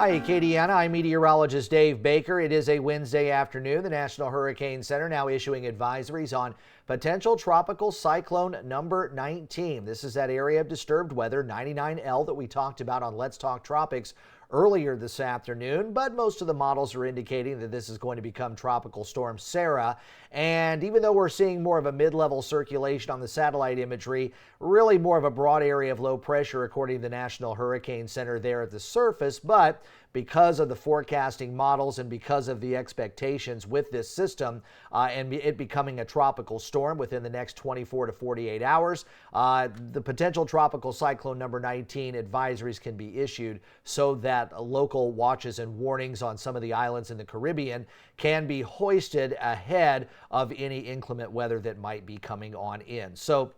Hi, Acadiana. I'm meteorologist Dave Baker. It is a Wednesday afternoon. The National Hurricane Center now issuing advisories on potential tropical cyclone number 19. This is that area of disturbed weather, 99L, that we talked about on Let's Talk Tropics earlier this afternoon, but most of the models are indicating that this is going to become Tropical Storm Sara. And even though we're seeing more of a mid-level circulation on the satellite imagery, really more of a broad area of low pressure according to the National Hurricane Center there at the surface. But because of the forecasting models and because of the expectations with this system and it becoming a tropical storm within the next 24 to 48 hours, the potential tropical cyclone number 19 advisories can be issued so that local watches and warnings on some of the islands in the Caribbean can be hoisted ahead of any inclement weather that might be coming on in. So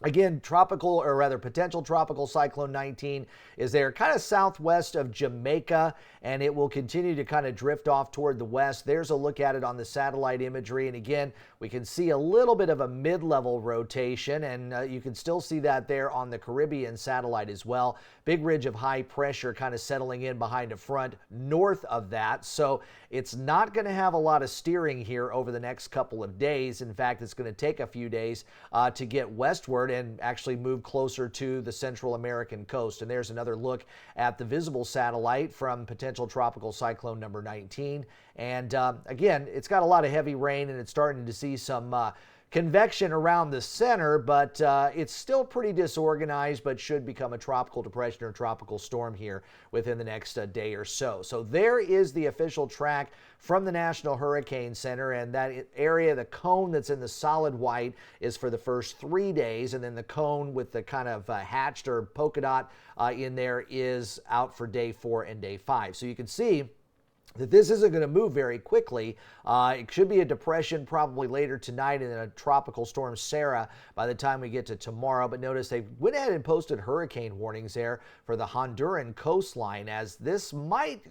again, potential tropical cyclone 19 is there kind of southwest of Jamaica, and it will continue to kind of drift off toward the west. There's a look at it on the satellite imagery, and again, we can see a little bit of a mid-level rotation, and you can still see that there on the Caribbean satellite as well. Big ridge of high pressure kind of settling in behind a front north of that, so it's not going to have a lot of steering here over the next couple of days. In fact, it's going to take a few days to get westward and actually move closer to the Central American coast. And there's another look at the visible satellite from potential tropical cyclone number 19. And again, it's got a lot of heavy rain and it's starting to see some convection around the center, but it's still pretty disorganized, but should become a tropical depression or tropical storm here within the next day or so. So there is the official track from the National Hurricane Center, and that area, the cone that's in the solid white, is for the first 3 days, and then the cone with the kind of hatched or polka dot in there is out for day 4 and day 5. So you can see that this isn't going to move very quickly. It should be a depression probably later tonight and then a tropical storm Sara by the time we get to tomorrow. But notice they went ahead and posted hurricane warnings there for the Honduran coastline, as this might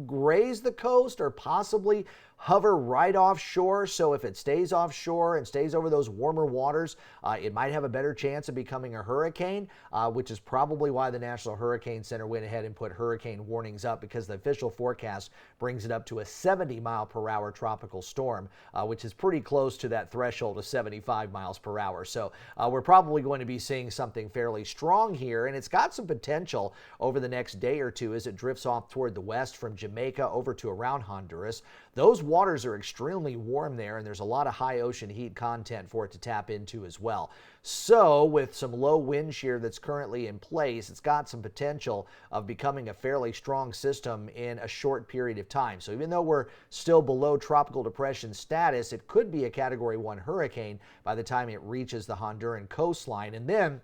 graze the coast or possibly hover right offshore. So if it stays offshore and stays over those warmer waters, it might have a better chance of becoming a hurricane, which is probably why the National Hurricane Center went ahead and put hurricane warnings up, because the official forecast brings it up to a 70-mile-per-hour tropical storm, which is pretty close to that threshold of 75 miles per hour. So we're probably going to be seeing something fairly strong here, and it's got some potential over the next day or two as it drifts off toward the west from Jamaica over to around Honduras. Those waters are extremely warm there, and there's a lot of high ocean heat content for it to tap into as well. So with some low wind shear that's currently in place, it's got some potential of becoming a fairly strong system in a short period of time. So even though we're still below tropical depression status, it could be a Category 1 hurricane by the time it reaches the Honduran coastline. And then,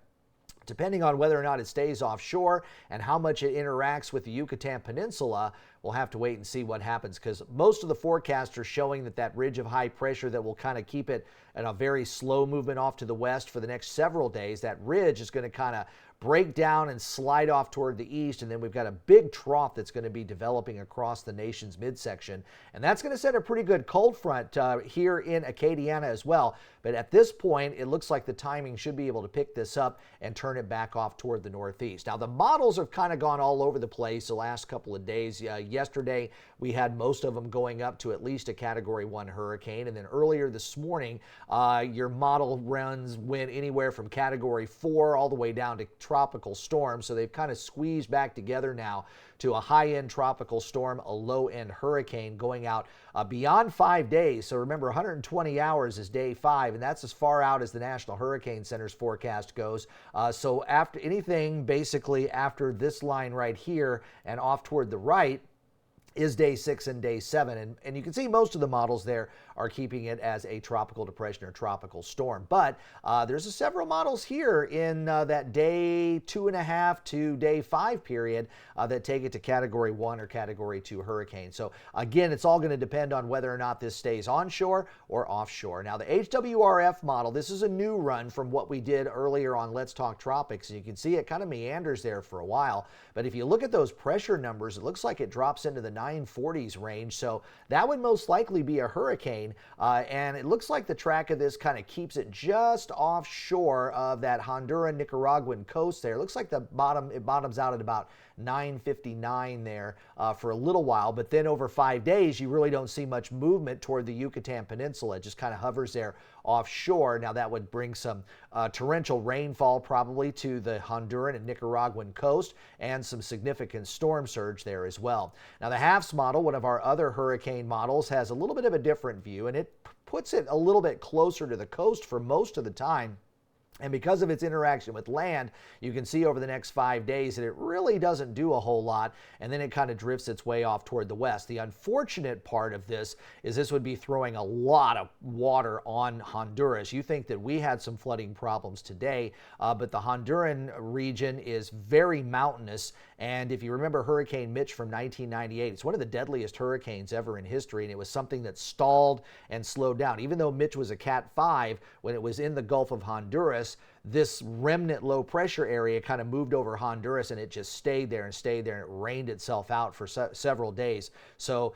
depending on whether or not it stays offshore and how much it interacts with the Yucatan Peninsula, we'll have to wait and see what happens, because most of the forecasts are showing that ridge of high pressure that will kind of keep it in a very slow movement off to the west for the next several days, that ridge is going to kind of break down and slide off toward the east, and then we've got a big trough that's going to be developing across the nation's midsection, and that's going to set a pretty good cold front here in Acadiana as well. But at this point, it looks like the timing should be able to pick this up and turn it back off toward the northeast. Now, the models have kind of gone all over the place the last couple of days. Yesterday, we had most of them going up to at least a Category 1 hurricane, and then earlier this morning, your model runs went anywhere from Category 4 all the way down to tropical storm. So they've kind of squeezed back together now to a high-end tropical storm, a low-end hurricane going out beyond 5 days. So remember, 120 hours is day 5, and that's as far out as the National Hurricane Center's forecast goes. So after anything, basically after this line right here and off toward the right, is day 6 and day 7. And you can see most of the models there are keeping it as a tropical depression or tropical storm. But there's several models here in that day 2.5 to day 5 period that take it to Category 1 or Category 2 hurricane. So again, it's all going to depend on whether or not this stays onshore or offshore. Now the HWRF model, this is a new run from what we did earlier on Let's Talk Tropics. And you can see it kind of meanders there for a while. But if you look at those pressure numbers, it looks like it drops into the 940s range. So that would most likely be a hurricane hurricane, and it looks like the track of this kind of keeps it just offshore of that Honduran Nicaraguan coast there. It looks like it bottoms out at about 9:59 there for a little while, but then over 5 days you really don't see much movement toward the Yucatan Peninsula. It just kind of hovers there offshore. Now that would bring some torrential rainfall probably to the Honduran and Nicaraguan coast and some significant storm surge there as well. Now the HAFS model, one of our other hurricane models, has a little bit of a different view, and it puts it a little bit closer to the coast for most of the time. And because of its interaction with land, you can see over the next 5 days that it really doesn't do a whole lot, and then it kind of drifts its way off toward the west. The unfortunate part of this is this would be throwing a lot of water on Honduras. You think that we had some flooding problems today, but the Honduran region is very mountainous, and if you remember Hurricane Mitch from 1998, it's one of the deadliest hurricanes ever in history, and it was something that stalled and slowed down. Even though Mitch was a Cat 5, when it was in the Gulf of Honduras, this remnant low pressure area kind of moved over Honduras, and it just stayed there and stayed there, and it rained itself out for several days. So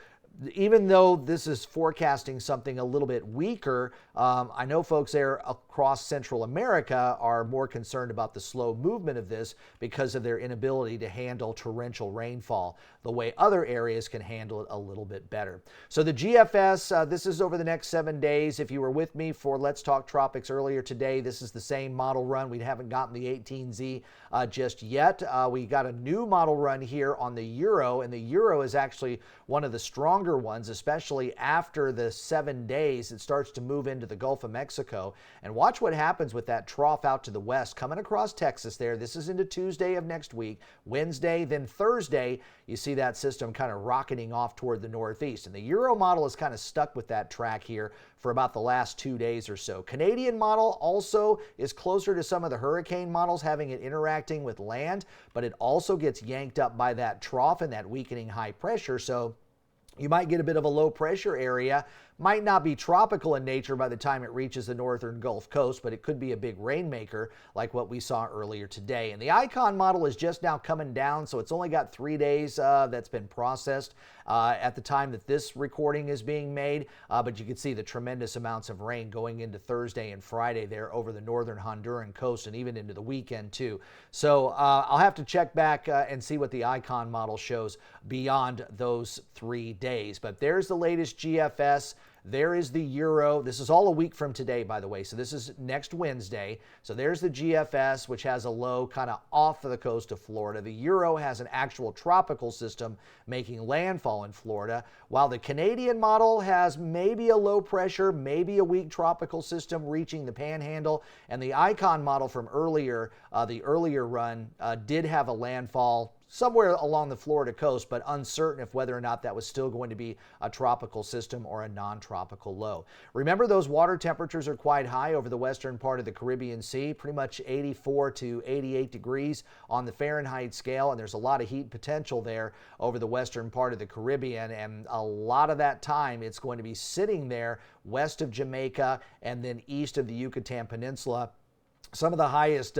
even though this is forecasting something a little bit weaker, I know folks there across Central America are more concerned about the slow movement of this because of their inability to handle torrential rainfall the way other areas can handle it a little bit better. So the GFS, this is over the next 7 days. If you were with me for Let's Talk Tropics earlier today, this is the same model run. We haven't gotten the 18Z just yet. We got a new model run here on the Euro, and the Euro is actually one of the stronger ones, especially after the 7 days. It starts to move into the Gulf of Mexico. And watch what happens with that trough out to the west coming across Texas there. This is into Tuesday of next week, Wednesday, then Thursday. You see that system kind of rocketing off toward the northeast. And the Euro model is kind of stuck with that track here for about the last 2 days or so. Canadian model also is closer to some of the hurricane models, having it interacting with land, but it also gets yanked up by that trough and that weakening high pressure. So you might get a bit of a low pressure area. Might not be tropical in nature by the time it reaches the northern Gulf Coast, but it could be a big rainmaker like what we saw earlier today. And the Icon model is just now coming down, so it's only got 3 days that's been processed at the time that this recording is being made. But you can see the tremendous amounts of rain going into Thursday and Friday there over the northern Honduran coast and even into the weekend too. So I'll have to check back and see what the Icon model shows beyond those 3 days. But there's the latest GFS. There is the Euro. This is all a week from today, by the way. So this is next Wednesday. So there's the GFS, which has a low kind of off of the coast of Florida. The Euro has an actual tropical system making landfall in Florida, while the Canadian model has maybe a low pressure, maybe a weak tropical system reaching the panhandle. And the Icon model from earlier, the earlier run, did have a landfall somewhere along the Florida coast, but uncertain if whether or not that was still going to be a tropical system or a non-tropical low. Remember, those water temperatures are quite high over the western part of the Caribbean Sea, pretty much 84 to 88 degrees on the Fahrenheit scale, and there's a lot of heat potential there over the western part of the Caribbean, and a lot of that time it's going to be sitting there west of Jamaica and then east of the Yucatan Peninsula. Some of the highest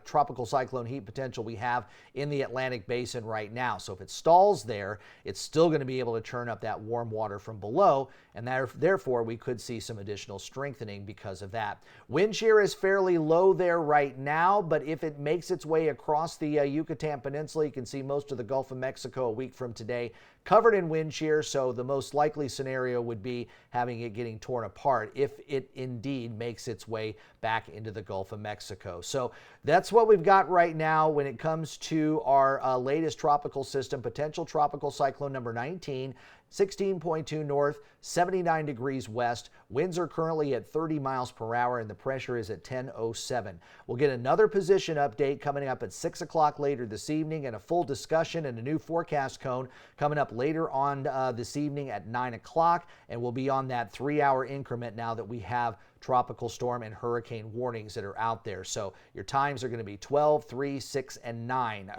tropical cyclone heat potential we have in the Atlantic Basin right now. So if it stalls there, it's still going to be able to churn up that warm water from below, and therefore we could see some additional strengthening because of that. Wind shear is fairly low there right now, but if it makes its way across the Yucatan Peninsula, you can see most of the Gulf of Mexico a week from today covered in wind shear, so the most likely scenario would be having it getting torn apart if it indeed makes its way back into the Gulf of Mexico. So that's what we've got right now when it comes to our latest tropical system, potential tropical cyclone number 19. 16.2 north, 79 degrees west. Winds are currently at 30 miles per hour and the pressure is at 10:07. We'll get another position update coming up at 6 o'clock later this evening, and a full discussion and a new forecast cone coming up later on this evening at 9 o'clock. And we'll be on that 3-hour increment now that we have tropical storm and hurricane warnings that are out there. So your times are going to be 12, 3, 6, and 9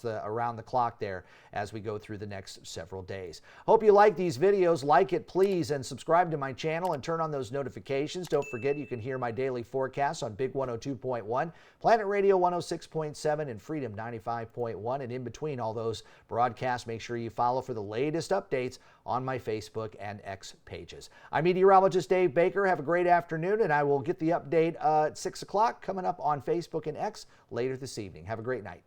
around the clock there as we go through the next several days. Hope you like these videos. Like it, please, and subscribe to my channel and turn on those notifications. Don't forget you can hear my daily forecasts on Big 102.1, Planet Radio 106.7, and Freedom 95.1. And in between all those broadcasts, make sure you follow for the latest updates on my Facebook and X pages. I'm meteorologist Dave Baker. Have a great afternoon, and I will get the update at 6 o'clock coming up on Facebook and X later this evening. Have a great night.